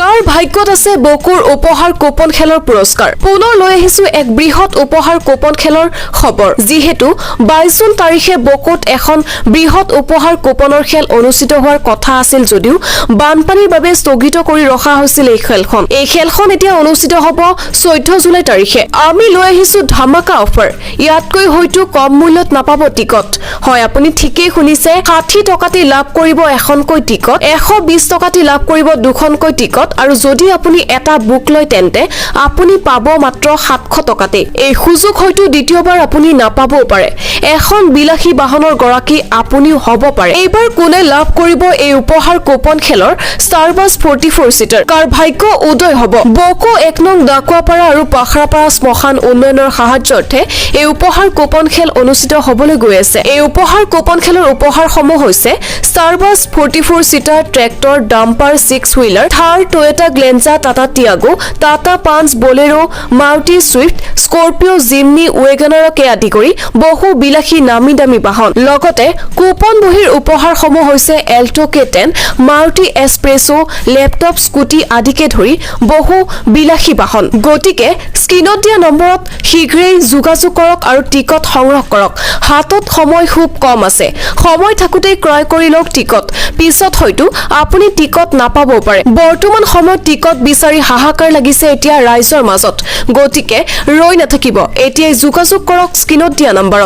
কাৰ ভাগ্যত আছে বকুৰ উপহাৰ কুপন খেলৰ পুৰস্কাৰ পুনৰ লৈ আহিছো এক বৃহৎ উপহাৰ কুপন খেলৰ খবৰ যিহেতু 22 জুন তাৰিখে বকুত এখন বৃহৎ উপহাৰ কুপনৰ খেল অনুষ্ঠিত হোৱাৰ কথা আছিল যদিও বানপানীৰ বাবে স্থগিত কৰি ৰখা হৈছিল এই খেলখন এতিয়া অনুষ্ঠিত হ'ব 14 জুলাই তাৰিখে আমি লৈ আহিছো ধামাকা অফাৰ ইয়াতকৈ হয়তো কম মূল্যত নাপাব টিকট হয় আপুনি ঠিকই শুনিছে 60 টকাতে লাভ কৰিব এখনকৈ টিকট 120 টকাতে লাভ কৰিব দুখনকৈ টিকট আৰু যদি আপুনি এটা বুক লয় তেন্তে আপুনি পাব মাত্ৰ 700 টকাতে এই সুযোগ হয়তো দ্বিতীয়বাৰ আপুনি নাপাবও পাৰে এখন বিলাসী বাহনৰ গৰাকী আপুনিও হ'ব পাৰে এইবাৰ কোনে লাভ কৰিব এই উপহাৰ কুপন খেলৰ ষ্টাৰবাছ 44 সিটাৰ কাৰ ভাগ্য উদয় হ'ব বকো 1 নং ডাকুৱাপাৰা আৰু পাখৰাপাৰা শ্মশান উন্নয়নৰ সাহায্যাৰ্থে এই উপহাৰ কুপন খেল অনুষ্ঠিত হ'বলৈ গৈ আছে এই উপহাৰ কুপন খেলৰ উপহাৰসমূহ হৈছে Starbus 44 seater tractor dumper 6 wheeler Thar Toyota Glanza Tata Tiago Tata Punch Bolero Maruti Swift Scorpio Jimny ৱেগনাৰকে আদি কৰি বহু বিলাসী নামী দামী বাহন লগতে কুপন বহিৰ উপহাৰসমূহ হৈছে Alto K10 Maruti Espresso laptop scooty আদিকে ধৰি বহু বিলাসী বাহন গতিকে স্ক্ৰিনত দিয়া নম্বৰত শীঘ্ৰেই যোগাযোগ কৰক আৰু টিকট সংগ্ৰহ কৰক হাতত সময় খুব কম আছে সময় থাকোতে ক্ৰয় কৰি লওক টিকট পিছত হয়তো আপুনি টিকট নাপাবও পাৰে বৰ্তমান সময়ত টিকট বিচাৰি হাহাকাৰ লাগিছে এতিয়া ৰাইজৰ মাজত গতিকে ৰৈ নাথাকিব এতিয়াই যোগাযোগ কৰক স্ক্ৰিনত দিয়া নম্বৰত